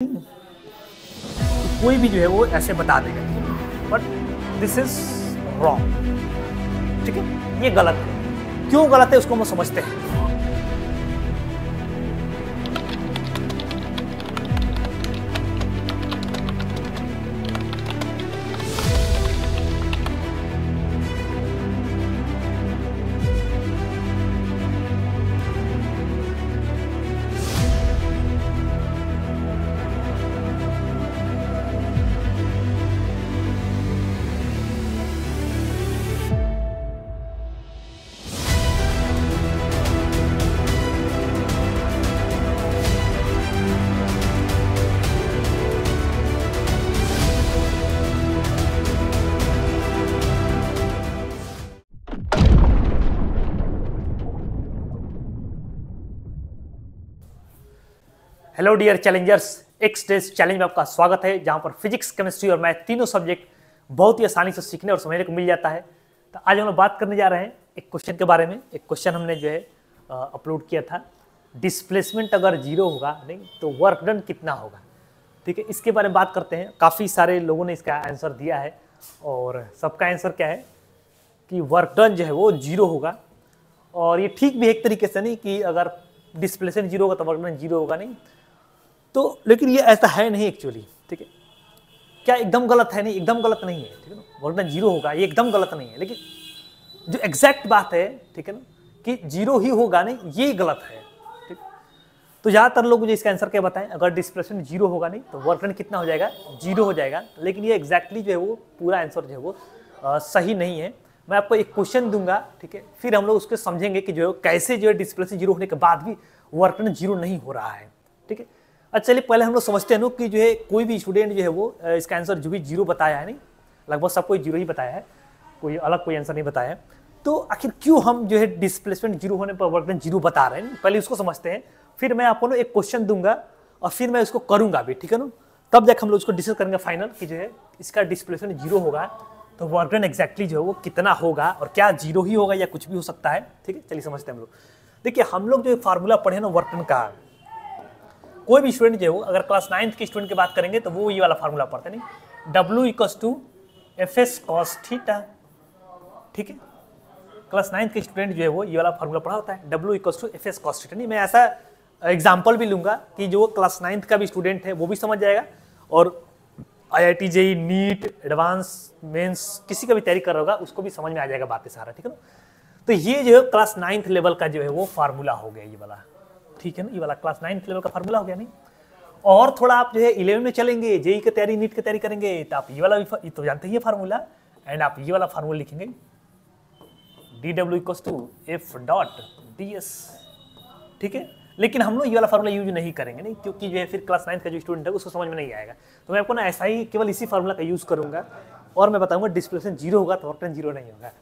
कोई भी जो है वो ऐसे बता देगा, बट दिस इज रॉन्ग। ठीक है, ये गलत है। क्यों गलत है उसको हम समझते हैं। Hello dear challengers, X days challenge में आपका स्वागत है, जहां पर फिजिक्स, केमिस्ट्री और मैथ तीनों सब्जेक्ट बहुत ही आसानी से सीखने और समझने को मिल जाता है। तो आज हम लोग बात करने जा रहे हैं एक क्वेश्चन के बारे में। एक क्वेश्चन हमने जो है अपलोड किया था, डिस्प्लेसमेंट अगर जीरो होगा नहीं तो वर्क डन कितना होगा। ठीक है, इसके बारे में बात करते हैं। काफ़ी सारे लोगों ने इसका आंसर दिया है और सबका आंसर क्या है कि वर्क डन जो है वो जीरो होगा। और ये ठीक भी है एक तरीके से, नहीं कि अगर डिस्प्लेसमेंट जीरो होगा तो वर्क डन जीरो होगा नहीं तो, लेकिन ये ऐसा है नहीं एक्चुअली। ठीक है, क्या एकदम गलत है? नहीं, एकदम गलत नहीं है। ठीक है ना, वर्क डन जीरो होगा ये एकदम गलत नहीं है, लेकिन जो एग्जैक्ट बात है, ठीक है ना, कि जीरो ही होगा नहीं, ये गलत है। ठीक, तो ज़्यादातर लोग मुझे इसका आंसर क्या बताएं, अगर डिस्प्लेसमेंट जीरो होगा नहीं तो वर्क डन कितना हो जाएगा? जीरो हो जाएगा। लेकिन ये एग्जैक्टली जो है वो पूरा आंसर जो है वो सही नहीं है। मैं आपको एक क्वेश्चन दूंगा, ठीक है, फिर हम लोग उसको समझेंगे कि जो है कैसे जो है डिस्प्लेसमेंट जीरो होने के बाद भी वर्क डन जीरो नहीं हो रहा है। ठीक है, अच्छा चलिए पहले हम लोग समझते हैं ना कि जो है कोई भी स्टूडेंट जो है वो इसका आंसर जो भी जीरो बताया है, नहीं लगभग सबको जीरो ही बताया है, कोई अलग कोई आंसर नहीं बताया है। तो आखिर क्यों हम जो है डिस्प्लेसमेंट जीरो होने पर वर्क डन जीरो बता रहे हैं, पहले उसको समझते हैं। फिर मैं आपको ना एक क्वेश्चन दूंगा और फिर मैं उसको करूंगा भी, ठीक है ना, तब जाकर हम लोग उसको डिस्कस करेंगे फाइनल कि जो है इसका डिस्प्लेसमेंट जीरो होगा तो वर्क डन एक्जैक्टली जो है वो कितना होगा और क्या जीरो ही होगा या कुछ भी हो सकता है। ठीक है, चलिए समझते हैं हम लोग। देखिए हम लोग जो फार्मूला पढ़े ना वर्क डन का, कोई भी स्टूडेंट जो है अगर क्लास 9th के स्टूडेंट की बात करेंगे तो वो ये वाला फार्मूला पढ़ते हैं, नहीं, W = FS cos थीटा। ठीक है, क्लास 9th के स्टूडेंट जो है वो ये वाला फार्मूला पढ़ा होता है, W = FS cos थीटा। नहीं, मैं ऐसा एग्जांपल भी लूंगा कि जो क्लास 9th का भी स्टूडेंट है वो भी समझ जाएगा और IIT JEE NEET advance mains किसी का भी तैयारी कर रहा होगा उसको भी समझ में आ जाएगा बातें सारा। ठीक है ना, तो ये जो है क्लास 9th लेवल का जो है वो फार्मूला हो गया ये वाला। ठीक है ना, ये वाला क्लास 9th लेवल का फार्मूला हो गया। नहीं, और थोड़ा आप जो है 11 में चलेंगे, जेई की तैयारी नीट की तैयारी करेंगे तो आप ये वाला भी तो जानते ही फार्मूला, एंड आप ये वाला फार्मूला लिखेंगे DW = F.ds। ठीक है, लेकिन हम लोग ये वाला फार्मूला यूज नहीं करेंगे, नहीं, क्योंकि जो है फिर क्लास 9th का जो स्टूडेंट है उसको समझ में नहीं आएगा। तो मैं आपको ना ऐसा ही केवल इसी फार्मूला का यूज करूंगा और मैं बताऊंगा डिस्प्लेसमेंट जीरो होगा तो वर्क डन जीरो नहीं होगा।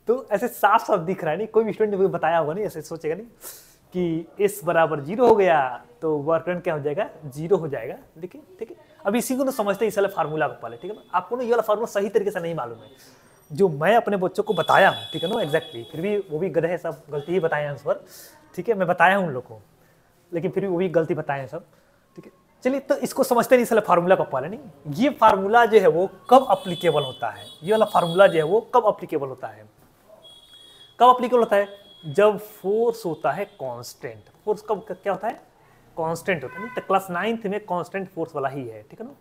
तो ऐसे साफ साफ दिख रहा है, नहीं, कोई भी स्टूडेंट ने बताया होगा नहीं, ऐसे सोचेगा नहीं कि S = जीरो हो गया तो वर्क डन क्या हो जाएगा? जीरो हो जाएगा। देखिए, ठीक है, अब इसी को तो समझते हैं इस वाले फार्मूला को पहले। ठीक है ना, आपको ना ये वाला फार्मूला सही तरीके से नहीं मालूम है जो मैं अपने बच्चों को बताया हूँ। ठीक है ना, एग्जैक्टली, फिर भी वो भी गधे हैं, सब गलती ही बताए हैं आंसर। ठीक है, मैं बताया हूँ उन लोग को, लेकिन फिर भी वो भी गलती बताए हैं सब। ठीक है, चलिए तो इसको समझते हैं इस वाले फार्मूला को पहले। नहीं, ये फार्मूला जो है वो कब अप्लीकेबल होता है, ये वाला फार्मूला जो है वो कब अप्लीकेबल होता है? कब अप्लीकेबल होता है? जब फोर्स होता है कांस्टेंट। फोर्स कब क्या होता है? कांस्टेंट होता है। तो क्लास 9th में कांस्टेंट फोर्स वाला ही है। ठीक है ना,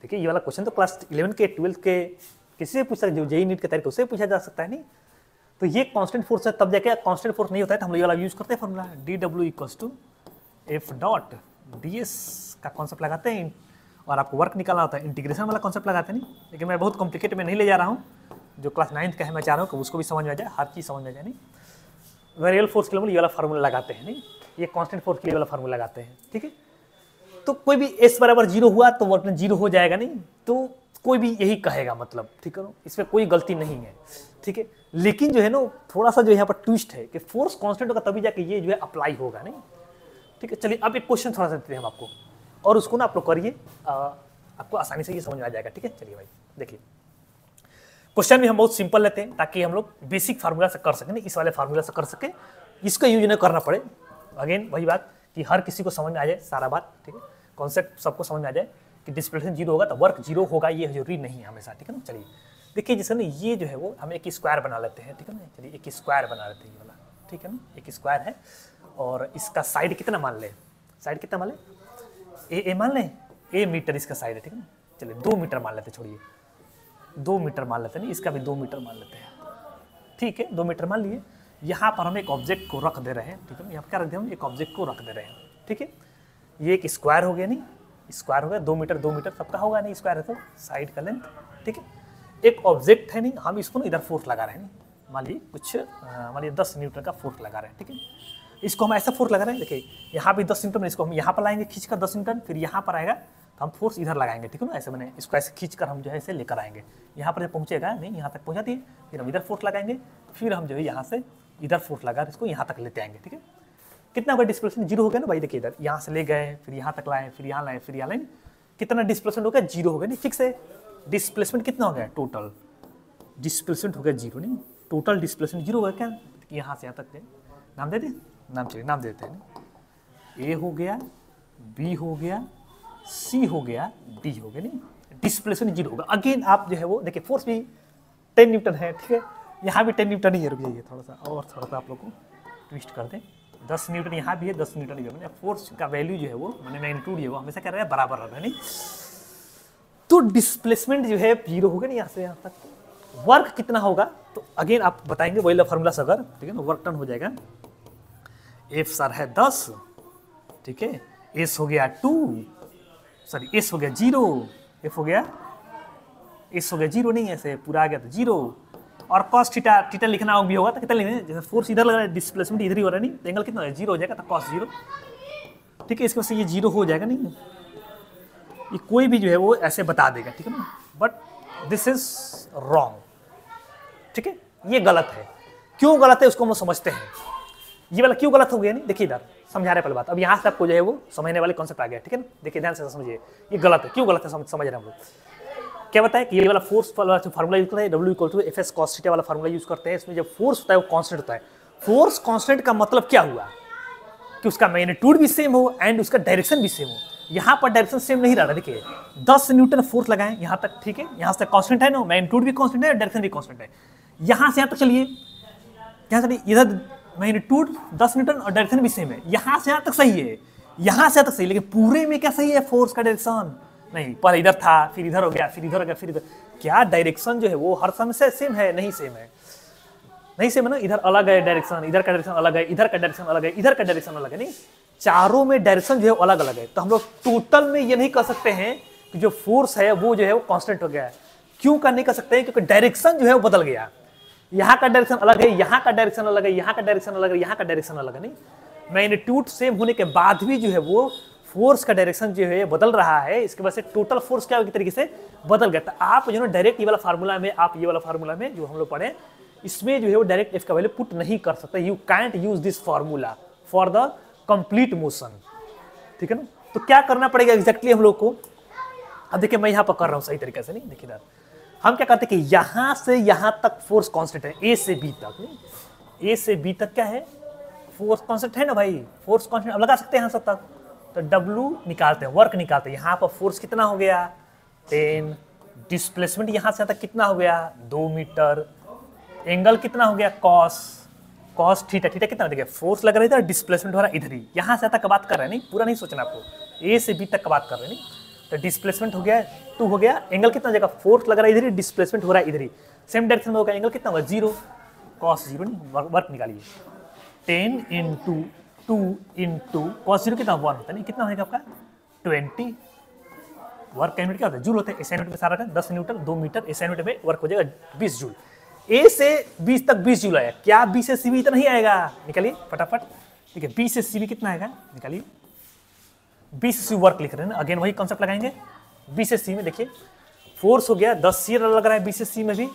देखिए ये वाला क्वेश्चन तो क्लास 11 के 12th के किसी से पूछ सकते, जो जेईई नीट के तरीके उससे पूछा जा सकता है। नहीं, तो ये कांस्टेंट फोर्स है, तब जाके कांस्टेंट फोर्स नहीं होता है तो हम लोग ये वाला यूज करते हैं फार्मूला DW = F.ds का कॉन्सेप्ट लगाते हैं और आपको वर्क निकालना होता है, इंटीग्रेशन वाला कॉन्सेप्ट लगाते हैं। नहीं, लेकिन मैं बहुत कॉम्प्लिकेट में नहीं ले जा रहा हूँ, जो क्लास 9th का है मैं चाह रहा हूँ कि उसको भी समझ में आ जाए, हर चीज़ समझ में आ जाए। नहीं, वेरिएबल फोर्स के लिए ये वाला फार्मूला लगाते हैं, नहीं, ये कांस्टेंट फोर्स के लिए वाला फार्मूला लगाते हैं। ठीक है, तो कोई भी S = जीरो हुआ तो वर्क डन जीरो हो जाएगा। नहीं, तो कोई भी यही कहेगा, मतलब ठीक है ना, इसमें कोई गलती नहीं है। ठीक है, लेकिन जो है ना थोड़ा सा जो यहाँ पर ट्विस्ट है कि फोर्स कांस्टेंट होगा तभी जाके ये जो है अप्लाई होगा। नहीं, ठीक है, चलिए अब एक क्वेश्चन थोड़ा सा देते हैं हम आपको और उसको ना आप लोग करिए, आपको आसानी से ये समझ में आ जाएगा। ठीक है, चलिए भाई देखिए, क्वेश्चन भी हम बहुत सिंपल लेते हैं ताकि हम लोग बेसिक फार्मूला से कर सकें, इस वाले फार्मूला से कर सकें, इसका यूज नहीं करना पड़े। अगेन वही बात कि हर किसी को समझ में आ जाए सारा बात, ठीक है, कॉन्सेप्ट सबको समझ में आ जाए कि डिस्प्लेसमेंट जीरो होगा तो वर्क जीरो होगा, ये जरूरी नहीं है हमेशा, ठीक है ना। चलिए देखिए जैसे ना ये जो है वो हम एक स्क्वायर बना लेते हैं, ठीक है ना। चलिए एक स्क्वायर बना लेते हैं ये वाला, ठीक है ना, एक स्क्वायर है और इसका साइड कितना मान लें, साइड कितना मान लें, ए मान लें, ए मीटर इसका साइड है, ठीक है ना। चलिए 2 मीटर मान लेते हैं, छोड़िए 2 मीटर मान लेते हैं, नहीं इसका भी 2 मीटर मान लेते हैं, ठीक है 2 मीटर मान लिए। यहाँ पर हम एक ऑब्जेक्ट को रख दे रहे हैं, ठीक है ना, यहाँ पर क्या रख दिया हम, एक ऑब्जेक्ट को रख दे रहे हैं, ठीक है। ये एक स्क्वायर हो गया, नहीं स्क्वायर हो गया, 2 मीटर 2 मीटर सबका होगा, नहीं स्क्वायर है तो साइड का लेंथ, ठीक है। एक ऑब्जेक्ट है, नहीं हम इसको ना इधर फोर्स लगा रहे हैं, नहीं मान लीजिए कुछ मान लीजिए 10 न्यूटन का फोर्स लगा रहे हैं, ठीक है। इसको हम ऐसा फोर्स लगा रहे हैं, देखिए यहाँ भी 10 न्यूटन, इसको हम यहाँ पर लाएंगे खींच कर 10 न्यूटन, फिर यहाँ पर आएगा तो हम फोर्स इधर लगाएंगे, ठीक है ना। ऐसे मैंने इसको ऐसे खींच कर हम जो है इसे लेकर आएंगे, यहाँ पर जब पहुँचेगा नहीं यहाँ तक पहुँचा दिए, फिर हम इधर फोर्स लगाएंगे, फिर हम जो है यहाँ से इधर फोर्स लगा इसको यहाँ तक लेते आएंगे, ठीक है। कितना होगा डिस्प्लेसमेंट, जीरो हो गया ना भाई। देखिए इधर यहाँ से ले गए, फिर यहाँ तक लाए, फिर यहाँ लाए, फिर यहाँ लाए, कितना डिस्प्लेसमेंट हो गया, जीरो हो गया, नहीं फिक्स है। डिस्प्लेसमेंट कितना हो गया, टोटल डिस्प्लेसमेंट हो गया जीरो, नहीं टोटल डिस्प्लेसमेंट जीरो हो गया क्या, यहाँ से यहाँ तक नाम दे दे, नाम चलिए नाम देते हैं, ए हो गया, बी हो गया, सी हो गया, डी हो गया, नहीं डिस्प्लेसमेंट जीरो होगा। अगेन आप जो है वो देखिए फोर्स भी 10 न्यूटन है, ठीक है, यहाँ भी 10 न्यूटन ही है, रुक जाइए थोड़ा सा और थोड़ा सा आप लोग को ट्विस्ट कर दें, 10 न्यूटन यहाँ भी है, 10 न्यूटन भी है, फोर्स का वैल्यू जो है वो मैंने मैग्नीट्यूड है वो हमेशा क्या रहा है, बराबर रहा है, नहीं तो डिस्प्लेसमेंट जो है जीरो हो गया, नहीं यहाँ से यहाँ तक। वर्क कितना होगा तो अगेन आप बताएंगे वही फॉर्मूला से, अगर ठीक है ना, वर्क टन हो जाएगा, एफ सर है 10, ठीक है, एस हो गया 2, सॉरी एस हो गया 0, एफ हो गया, एस हो गया 0, नहीं ऐसे पूरा आ गया तो 0, और कॉस थीटा, थीटा लिखना भी होगा तो कितना लिखना है, जैसे फोर्स इधर लग रहा है, डिस्प्लेसमेंट इधर ही हो रहा है, नहीं एंगल कितना है 0 हो जाएगा तो कॉस 0, ठीक है। इसके वजह से ये 0 हो जाएगा, नहीं ये कोई भी जो है वो ऐसे बता देगा, ठीक है ना, बट दिस इज रॉन्ग, ठीक है, ये गलत है। क्यों गलत है उसको हम लोग समझते हैं, ये वाला क्यों गलत हो गया, नहीं देखिए इधर समझा रहे पहले बात, अब यहाँ से आपको जो है वो समझने वाले कॉन्सेप्ट आ गया, ठीक है ना। देखिए ध्यान से समझिए, ये गलत है, क्यों गलत है समझ रहे हैं हम लोग। क्या बताया कि ये वाला फोर्स वाला फार्मूला यूज करते हैं, W = Fs cos थीटा वाला फार्मूला यूज करते हैं। इसमें जब फोर्स होता है वो कांस्टेंट होता है। फोर्स कांस्टेंट का मतलब क्या हुआ कि उसका मैग्नीट्यूड भी सेम हो एंड उसका डायरेक्शन भी सेम हो। यहाँ पर डायरेक्शन सेम नहीं रहा, देखिए 10 न्यूटन फोर्स लगाएं यहाँ तक, ठीक है, यहाँ से कांस्टेंट है ना, मैग्नीट्यूड भी कांस्टेंट है, डायरेक्शन भी कांस्टेंट है। यहाँ से यहाँ तक चलिए, यहाँ चलिए, इधर मैग्नीट्यूड 10 न्यूटन और डायरेक्शन भी सेम है, यहाँ से यहाँ तक सही है, यहाँ से यहाँ तक सही, लेकिन पूरे में क्या सही है, फोर्स का डायरेक्शन नहीं, पर इधर था फिर इधर हो गया, फिर इधर हो गया, फिर इधर, क्या डायरेक्शन जो है वो हर समय से सेम है, नहीं सेम है, नहीं सेम है ना, इधर अलग है डायरेक्शन, इधर का डायरेक्शन अलग है, इधर का डायरेक्शन अलग है, इधर का डायरेक्शन अलग है, नहीं चारों में डायरेक्शन जो है अलग अलग है। तो हम लोग टोटल में ये नहीं कह सकते हैं कि जो फोर्स है वो जो है वो कांस्टेंट हो गया है। क्यों का नहीं कह सकते हैं, क्योंकि डायरेक्शन जो है वो बदल गया, यहाँ का डायरेक्शन अलग है, यहाँ का डायरेक्शन अलग है, यहाँ का डायरेक्शन अलग है, यहाँ का डायरेक्शन अलग है, नहीं मैग्नीट्यूड सेम होने के बाद भी जो है वो फोर्स का डायरेक्शन जो है बदल रहा है। इसके वजह से टोटल फोर्स क्या तरीके से बदल गया। तो आप जो है डायरेक्ट ये वाला फार्मूला में, आप ये वाला फार्मूला में जो हम लोग पढ़े इसमें जो है वो डायरेक्ट एफ का वैल्यू पुट नहीं कर सकते। You can't use this formula for the complete motion, ठीक है ना। तो क्या करना पड़ेगा एग्जैक्टली हम लोग को, अब देखिए मैं यहाँ पर कर रहा हूँ सही तरीके से, नहीं देखिए हम क्या करते हैं कि यहाँ से यहाँ तक फोर्स कांस्टेंट है, ए से बी तक, नहीं ए से बी तक क्या है, फोर्स कांस्टेंट है ना भाई, फोर्स कांस्टेंट अब लगा सकते हैं यहाँ से तक, तो W निकालते हैं, वर्क निकालते हैं। यहाँ पर फोर्स कितना हो गया 10, डिस्प्लेसमेंट यहाँ से तक कितना हो गया 2 मीटर, एंगल कितना हो गया कॉस थीटा, थीटा कितना देखिए फोर्स लग रहा है इधर, डिस्प्लेसमेंट हो रहा है इधर ही, यहाँ से तक बात कर रहे हैं, नहीं पूरा नहीं सोचना आपको, ए से बी तक का बात कर रहे हैं, नहीं तो डिस्प्लेसमेंट हो गया 2 हो गया, एंगल कितना हो जाएगा, फोर्स लग रहा है इधर ही, डिस्प्लेसमेंट हो रहा है इधर ही, सेम डायरेक्शन में होगा, एंगल कितना होगा 0, cos 0, नहीं वर्क निकालिए 10 × 2 × cos 0 कितना 1 होता है, नहीं कितना होगा आपका 20, वर्क का यूनिट क्या होता है जूल होता है, एसआई यूनिट में सारा का 10 न्यूटन 2 मीटर, एसआई यूनिट में वर्क हो जाएगा 20 जूल। ए से 20 तक 20 जूल आया, क्या बी से सी भी इतना ही आएगा, निकालिए फटाफट, ठीक है बी से सी भी कितना आएगा निकालिए, बी से सी वर्क लिख रहे हैं ना, अगेन वही कॉन्सेप्ट लगाएंगे, बी से सी में देखिए फोर्स हो गया 10 सी लग रहा है, बी से सी में भी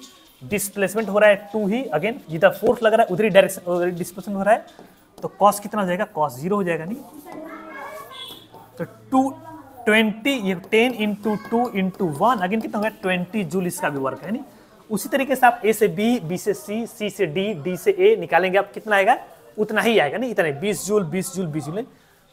डिस्प्लेसमेंट हो रहा है 2 ही, अगेन जिधर फोर्स लग रहा है उधर ही डायरेक्शन डिस्प्लेसमेंट हो रहा है, तो कॉस कितना हो जाएगा, कॉस 0 हो जाएगा, नहीं तो 20 ये 10 × 2 × 1 अगेन कितना होगा 20 जूल, इसका भी वर्क है, नहीं उसी तरीके से आप ए से बी, बी से सी, सी से डी, डी से ए निकालेंगे, आप कितना आएगा उतना ही आएगा, नहीं इतना 20 जूल 20 जूल 20 जूल,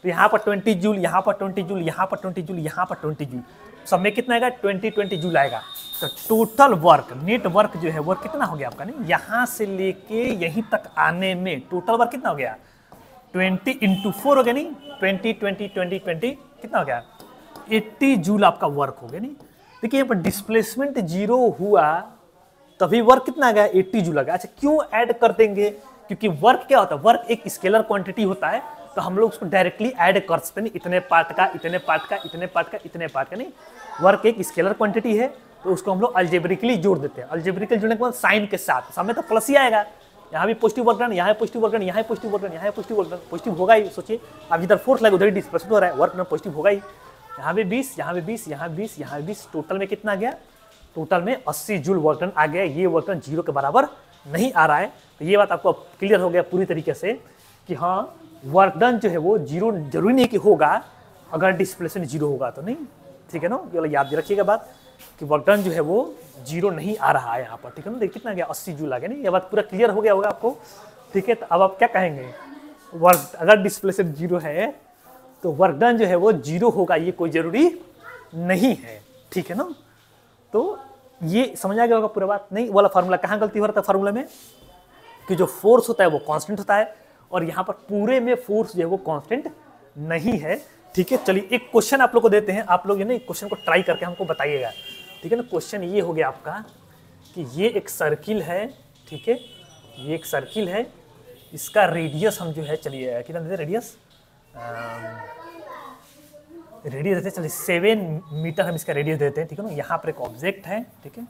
तो यहाँ पर 20 जूल, यहाँ पर 20 जूल, यहाँ पर 20 जूल, यहाँ पर 20 जूल, सब में कितना आएगा 20 जूल आएगा। तो टोटल वर्क, नेट वर्क जो है वो कितना हो गया आपका, नहीं यहाँ से लेके यहीं तक आने में टोटल वर्क कितना हो गया 20 × 4 हो गया, नहीं 20 20 20 20 कितना हो गया 80 जूल आपका वर्क हो गया। नहीं देखिए यहाँ पर डिस्प्लेसमेंट 0 हुआ तभी वर्क कितना आ गया 80 जूल आ गया। अच्छा क्यों ऐड कर देंगे, क्योंकि वर्क क्या होता है, वर्क एक स्केलर क्वांटिटी होता है, तो हम लोग उसको डायरेक्टली ऐड कर सकते हैं, इतने पार्ट का, इतने पार्ट का, इतने पार्ट का, इतने पार्ट का। नहीं वर्क एक स्केलर क्वांटिटी है तो उसको हम लोग अल्जेब्रिकली जोड़ देते हैं। अल्जेब्रिकली जोड़ने के बाद साइन के साथ सामने तो प्लस ही आएगा, यहाँ भी पॉजिटिव वर्क डन, यहाँ पॉजिटिव वर्क डन, यहाँ पॉजिटिव वर्क डन, यहाँ पॉजिटिव वर्क डन, पॉजिटिव होगा ही। सोचिए अब जिधर फोर्स लगे उधर डिस्प्लेसमेंट हो रहा है, वर्क डन पॉजिटिव होगा ही। यहाँ भी 20, यहाँ भी 20, यहाँ 20, यहाँ 20, टोटल में कितना आ गया, टोटल में 80 जूल वर्क डन आ गया। ये वर्क डन 0 के बराबर नहीं आ रहा है। तो ये बात आपको क्लियर हो गया पूरी तरीके से कि हाँ वर्क डन जो है वो 0 जरूरी नहीं कि होगा, अगर डिस्प्लेसमेंट 0 होगा तो नहीं, ठीक है ना। ये याद रखिएगा बात कि वर्क डन जो है वो 0 नहीं आ रहा है यहाँ पर, ठीक है ना। देखिए कितना गया 80 जूल आ गया। नहीं ये बात पूरा क्लियर हो गया होगा आपको, ठीक है। तो अब आप क्या कहेंगे, वर्क अगर डिस्प्लेसमेंट 0 है तो वर्क डन जो है वो 0 होगा, ये कोई जरूरी नहीं है, ठीक है ना। तो ये समझ आ गया होगा पूरा बात। नहीं वाला फार्मूला कहाँ गलती हो रहा था फार्मूला में, कि जो फोर्स होता है वो कांस्टेंट होता है और यहाँ पर पूरे में फोर्स जो है वो कांस्टेंट नहीं है, ठीक है। चलिए एक क्वेश्चन आप लोग को देते हैं, आप लोग ये ना क्वेश्चन को ट्राई करके हमको बताइएगा, ठीक है ना। क्वेश्चन ये हो गया आपका कि ये एक सर्किल है, ठीक है, ये एक सर्किल है, इसका रेडियस हम जो है, चलिए कितना देते रेडियस, रेडियस देते चलिए 7 मीटर हम इसका रेडियस देते हैं, ठीक है ना। यहाँ पर एक ऑब्जेक्ट है, ठीक है,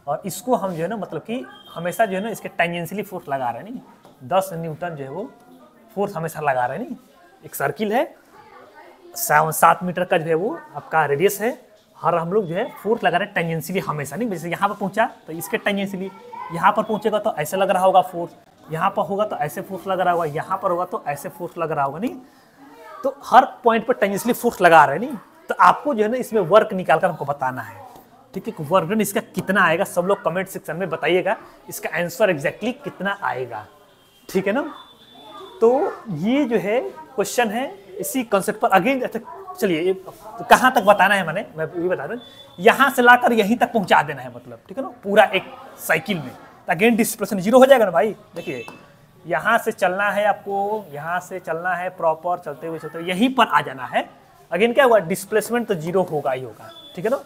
और इसको हम जो है ना मतलब कि हमेशा जो है ना इसके टेंजेंशियली फोर्स लगा रहे हैं, नहीं 10 न्यूटन जो है वो फोर्स हमेशा लगा रहे हैं। नहीं एक सर्किल है, 7 मीटर का जो है वो आपका रेडियस है, हर हम लोग जो है फोर्स लगा रहे हैं टेंजेंशियली हमेशा। नहीं जैसे यहाँ पर पहुँचा तो इसके टेंजेंशियली, यहाँ पर पहुँचेगा तो ऐसे लग रहा होगा फोर्स, यहाँ पर होगा तो ऐसे फोर्स लग रहा होगा, यहाँ पर होगा तो ऐसे फोर्स लग रहा होगा। नहीं तो हर पॉइंट पर टेंजेंशियली फोर्स लगा रहे हैं। नहीं तो आपको जो है ना इसमें वर्क निकालकर हमको बताना है, ठीक है। वर्क डन इसका कितना आएगा, सब लोग कमेंट सेक्शन में बताइएगा इसका आंसर एग्जैक्टली कितना आएगा, ठीक है ना। तो ये जो है क्वेश्चन है इसी कॉन्सेप्ट पर अगेन। चलिए तो कहाँ तक बताना है, मैं ये बता रहा हूँ, यहाँ से लाकर यहीं तक पहुँचा देना है, मतलब ठीक है ना, पूरा एक साइकिल में। अगेन डिस्प्लेसमेंट 0 हो जाएगा ना भाई। देखिए यहाँ से चलना है आपको, यहाँ से चलना है प्रॉपर, चलते हुए यहीं पर आ जाना है। अगेन क्या हुआ, डिस्प्लेसमेंट तो 0 होगा ही होगा, ठीक है ना,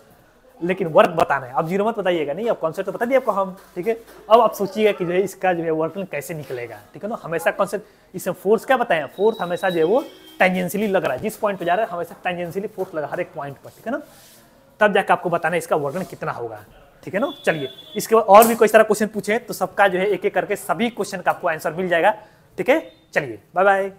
लेकिन वर्क बताना है। अब 0 मत बताइएगा, नहीं अब कॉन्सेप्ट तो बता दिया आपको हम, ठीक है। अब आप सोचिएगा कि जो है इसका जो है वर्क कैसे निकलेगा, ठीक है ना। हमेशा कॉन्सेप्ट इसमें फोर्स क्या बताएं, फोर्स हमेशा जो है वो टेंजेंशियली लग रहा है, जिस पॉइंट पे जा रहा है हमेशा टेंजेंशियली फोर्स लगा हर एक पॉइंट पर, ठीक है ना। तब जाकर आपको बताना है इसका वर्क कितना होगा, ठीक है ना। चलिए इसके बाद और भी कोई सारा क्वेश्चन पूछे तो सबका जो है एक एक करके सभी क्वेश्चन का आपको आंसर मिल जाएगा, ठीक है। चलिए बाय बाय।